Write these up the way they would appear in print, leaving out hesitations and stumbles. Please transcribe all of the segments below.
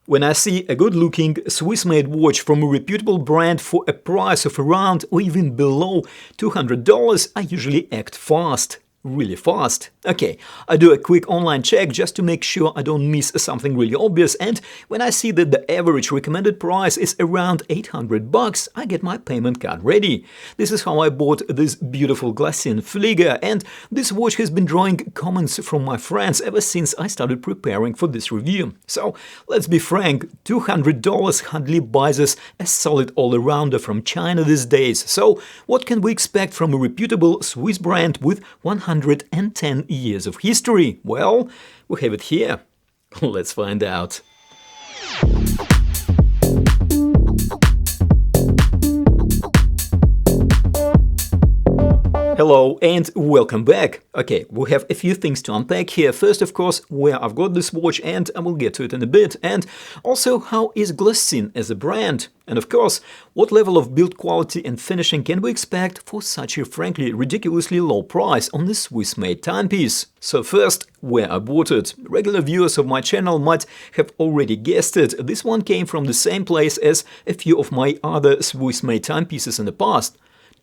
When I see a good-looking Swiss-made watch from a reputable brand for a price of around or even below $200, I usually act fast. Really fast. Okay, I do a quick online check just to make sure I don't miss something really obvious, and when I see that the average recommended price is around $800, I get my payment card ready. This is how I bought this beautiful Glycine Flieger, and this watch has been drawing comments from my friends ever since I started preparing for this review. So let's be frank, $200 hardly buys us a solid all-arounder from China these days. So what can we expect from a reputable Swiss brand with 110 years of history? Well, we have it here. Let's find out. Hello and welcome back. Okay, we have a few things to unpack here. First, of course, where I've got this watch, and I will get to it in a bit, and also how is Glycine as a brand, and of course, what level of build quality and finishing can we expect for such a frankly ridiculously low price on this Swiss-made timepiece. So first, where I bought it. Regular viewers of my channel might have already guessed it. This one came from the same place as a few of my other Swiss-made timepieces in the past.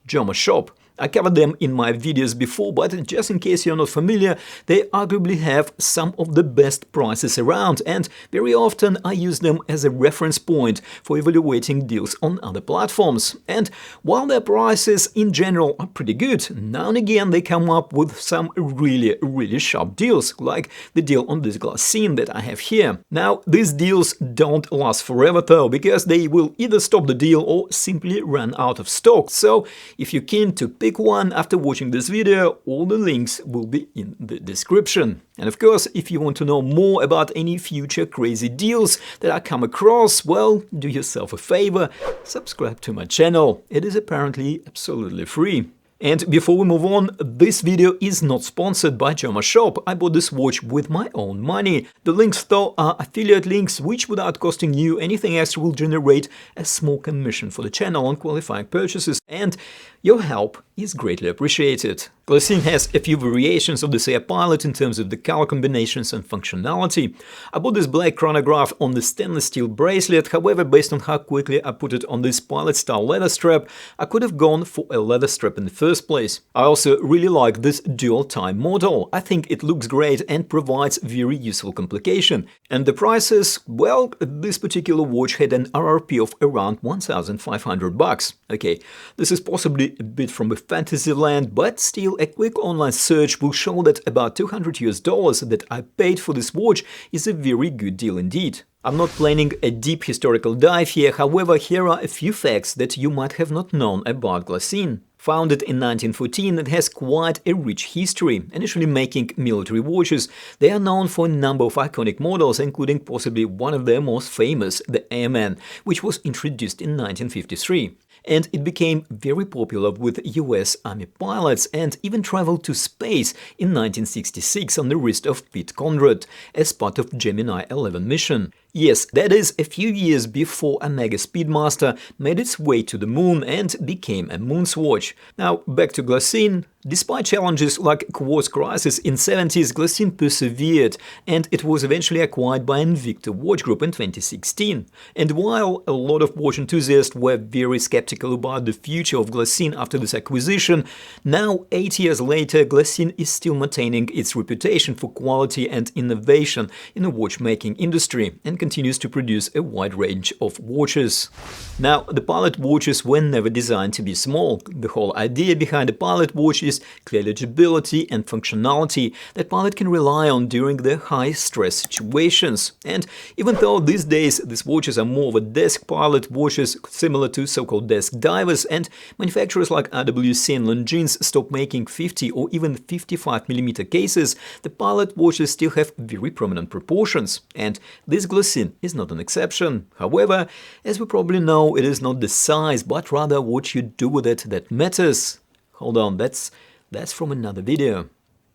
Joma Shop. I covered them in my videos before, but just in case you're not familiar, they arguably have some of the best prices around, and very often I use them as a reference point for evaluating deals on other platforms. And while their prices in general are pretty good, now and again they come up with some really sharp deals, like the deal on this Glycine that I have here. Now, these deals don't last forever though, because they will either stop the deal or simply run out of stock. So if you're keen to pick one after watching this video, all the links will be in the description. And of course, if you want to know more about any future crazy deals that I come across, well, do yourself a favor, subscribe to my channel. It is apparently absolutely free. And before we move on, this video is not sponsored by Joma Shop. I bought this watch with my own money. The links though are affiliate links, which without costing you anything extra will generate a small commission for the channel on qualifying purchases, and your help is greatly appreciated. Glycine has a few variations of this Airpilot in terms of the color combinations and functionality. I bought this black chronograph on the stainless steel bracelet, however, based on how quickly I put it on this pilot-style leather strap, I could have gone for a leather strap in the first place. I also really like this dual-time model. I think it looks great and provides very useful complication. And the prices, well, this particular watch had an RRP of around $1,500. Okay, this is possibly a bit from a fantasy land, but still a quick online search will show that about $200 that I paid for this watch is a very good deal indeed. I'm not planning a deep historical dive here, however, here are a few facts that you might have not known about Glycine. Founded in 1914, it has quite a rich history. Initially making military watches, they are known for a number of iconic models, including possibly one of their most famous, the Airman, which was introduced in 1953. And it became very popular with US Army pilots and even traveled to space in 1966 on the wrist of Pete Conrad as part of Gemini 11 mission. Yes, that is a few years before a mega Speedmaster made its way to the moon and became a moon's watch. Now, back to Glycine. Despite challenges like quartz crisis in 70s, Glycine persevered, and it was eventually acquired by Invicta Watch Group in 2016. And while a lot of watch enthusiasts were very skeptical about the future of Glycine after this acquisition, now 8 years later, Glycine is still maintaining its reputation for quality and innovation in the watchmaking industry and continues to produce a wide range of watches. Now, the Pilot watches were never designed to be small. The whole idea behind a Pilot watch is clear legibility and functionality that Pilot can rely on during their high-stress situations. And even though these days these watches are more of a desk Pilot watches similar to so-called desk divers, and manufacturers like IWC and Longines stop making 50 or even 55mm cases, the Pilot watches still have very prominent proportions. And this Glycine is not an exception. However, as we probably know, it is not the size, but rather what you do with it that matters. Hold on, that's from another video.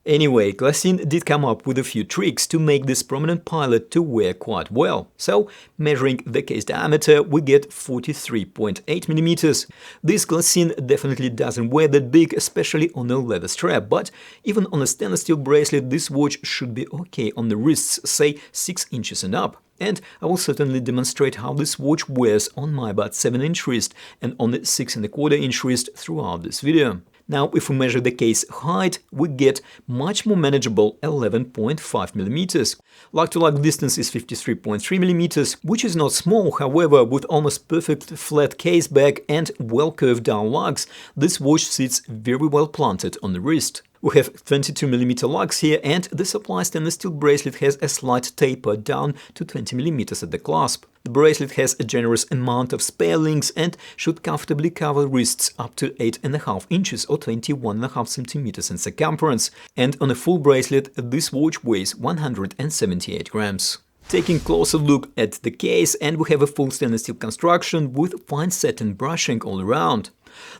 Anyway, Glycine did come up with a few tricks to make this prominent Pilot to wear quite well. So, measuring the case diameter, we get 43.8mm. This Glycine definitely doesn't wear that big, especially on a leather strap, but even on a stainless steel bracelet, this watch should be okay on the wrists, say 6 inches and up. And I will certainly demonstrate how this watch wears on my about 7-inch wrist and on the 6¼ wrist throughout this video. Now, if we measure the case height, we get much more manageable 11.5 mm. Lug-to-lug distance is 53.3 mm, which is not small. However, with almost perfect flat case back and well-curved down lugs, this watch sits very well planted on the wrist. We have 22 mm lugs here, and the supply stainless steel bracelet has a slight taper down to 20 mm at the clasp. The bracelet has a generous amount of spare links and should comfortably cover wrists up to 8½ inches or 21½ cm in circumference, and on a full bracelet this watch weighs 178 grams. Taking a closer look at the case, and we have a full stainless steel construction with fine satin brushing all around.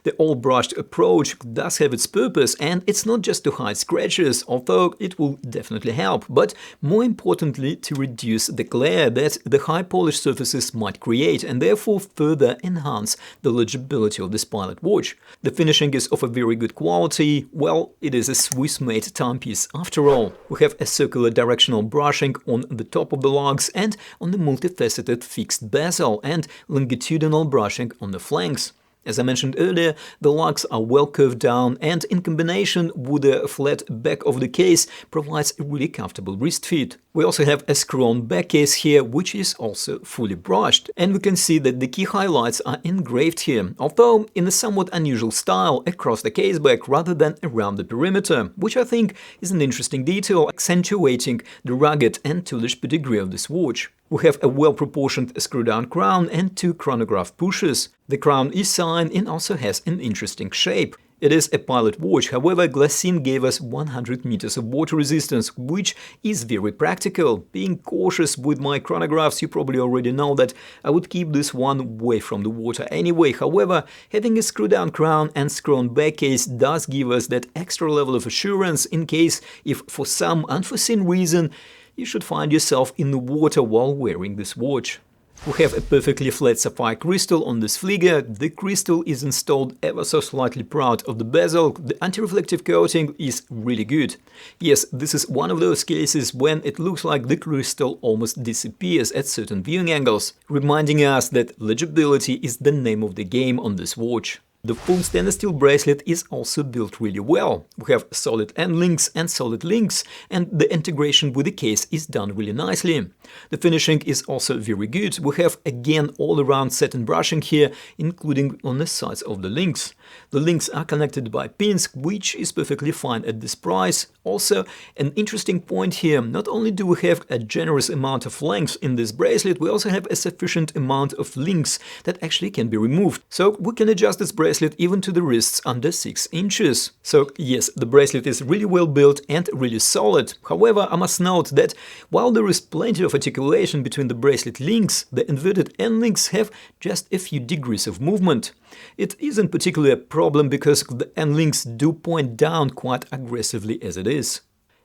The all-brushed approach does have its purpose, and it's not just to hide scratches, although it will definitely help, but more importantly to reduce the glare that the high-polished surfaces might create and therefore further enhance the legibility of this pilot watch. The finishing is of a very good quality. Well, it is a Swiss-made timepiece after all. We have a circular directional brushing on the top of the lugs and on the multifaceted fixed bezel, and longitudinal brushing on the flanks. As I mentioned earlier, the lugs are well curved down, and in combination with the flat back of the case provides a really comfortable wrist fit. We also have a screw-on back case here, which is also fully brushed, and we can see that the key highlights are engraved here, although in a somewhat unusual style across the caseback rather than around the perimeter, which I think is an interesting detail accentuating the rugged and toolish pedigree of this watch. We have a well-proportioned screw-down crown and 2 chronograph pushes. The crown is signed and also has an interesting shape. It is a pilot watch, however, Glycine gave us 100 meters of water resistance, which is very practical. Being cautious with my chronographs, you probably already know that I would keep this one away from the water anyway. However, having a screw-down crown and screw-on back case does give us that extra level of assurance in case if for some unforeseen reason you should find yourself in the water while wearing this watch. We have a perfectly flat sapphire crystal on this flieger. The crystal is installed ever so slightly proud of the bezel. The anti-reflective coating is really good. Yes, this is one of those cases when it looks like the crystal almost disappears at certain viewing angles, reminding us that legibility is the name of the game on this watch. The full stainless steel bracelet is also built really well. We have solid end links and solid links, and the integration with the case is done really nicely. The finishing is also very good. We have again all-around satin brushing here, including on the sides of the links. The links are connected by pins, which is perfectly fine at this price. Also, an interesting point here, not only do we have a generous amount of length in this bracelet, we also have a sufficient amount of links that actually can be removed. So we can adjust this bracelet even to the wrists under 6 inches. So yes, the bracelet is really well built and really solid. However, I must note that while there is plenty of articulation between the bracelet links, the inverted end links have just a few degrees of movement. It isn't particularly a problem because the end links do point down quite aggressively as it is.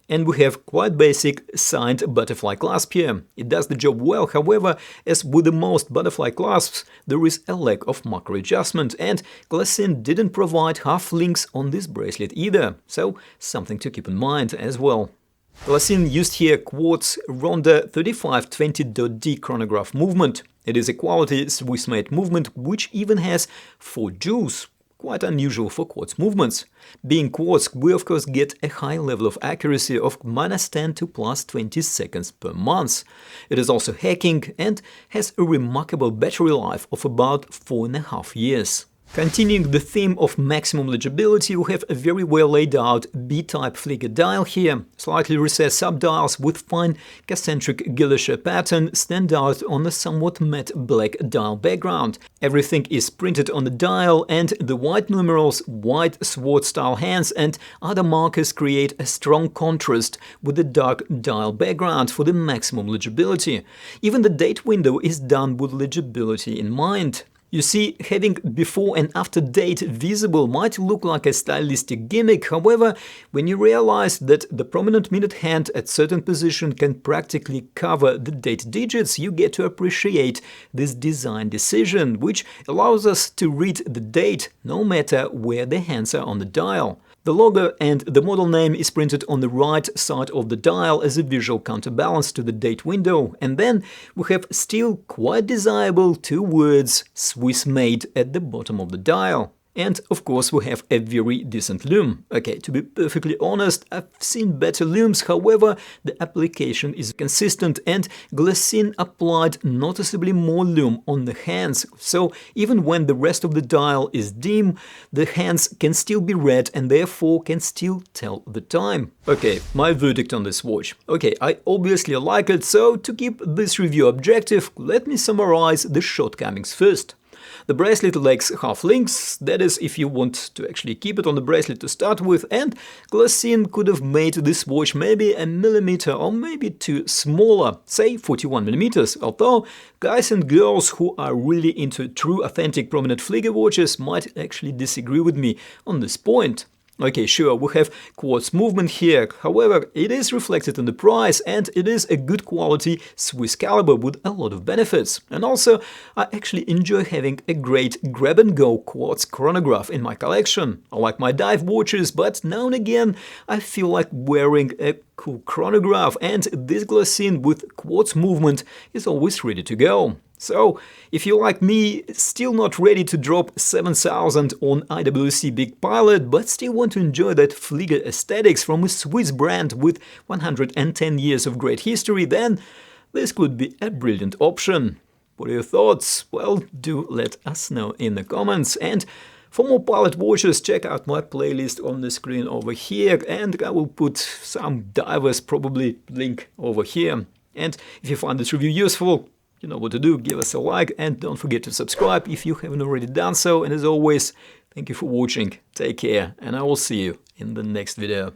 And we have quite basic signed butterfly clasp here. It does the job well, however, as with the most butterfly clasps, there is a lack of macro adjustment, and Glycine didn't provide half links on this bracelet either, so something to keep in mind as well. Glycine used here quartz Ronda 3520.D chronograph movement. It is a quality Swiss-made movement which even has 4 jewels. Quite unusual for quartz movements. Being quartz, we of course get a high level of accuracy of -10 to +20 seconds per month. It is also hacking and has a remarkable battery life of about 4.5 years. Continuing the theme of maximum legibility, we have a very well laid out B-type flicker dial here. Slightly recessed subdials with fine concentric guilloche pattern stand out on a somewhat matte black dial background. Everything is printed on the dial, and the white numerals, white sword-style hands and other markers create a strong contrast with the dark dial background for the maximum legibility. Even the date window is done with legibility in mind. You see, having before and after date visible might look like a stylistic gimmick, however, when you realize that the prominent minute hand at certain position can practically cover the date digits, you get to appreciate this design decision, which allows us to read the date no matter where the hands are on the dial. The logo and the model name is printed on the right side of the dial as a visual counterbalance to the date window, and then we have still quite desirable two words Swiss made at the bottom of the dial. And of course we have a very decent lume. Okay, to be perfectly honest, I've seen better lumes, however, the application is consistent and Glycine applied noticeably more lume on the hands, so even when the rest of the dial is dim, the hands can still be read and therefore can still tell the time. Okay, my verdict on this watch. Okay, I obviously like it, so to keep this review objective, let me summarize the shortcomings first. The bracelet lacks half links, that is if you want to actually keep it on the bracelet to start with, and Glycine could have made this watch maybe a millimeter or maybe two smaller, say 41 millimeters, although guys and girls who are really into true authentic prominent flicker watches might actually disagree with me on this point. Okay, sure, we have quartz movement here, however, it is reflected in the price and it is a good quality Swiss caliber with a lot of benefits. And also, I actually enjoy having a great grab-and-go quartz chronograph in my collection. I like my dive watches, but now and again I feel like wearing a cool chronograph, and this Glycine with quartz movement is always ready to go. So, if you're like me, still not ready to drop 7,000 on IWC Big Pilot, but still want to enjoy that flicker aesthetics from a Swiss brand with 110 years of great history, then this could be a brilliant option. What are your thoughts? Well, do let us know in the comments, and for more pilot watches, check out my playlist on the screen over here, and I will put some divers probably link over here. And if you find this review useful, you know what to do, give us a like and don't forget to subscribe if you haven't already done so. And as always, thank you for watching, take care, and I will see you in the next video.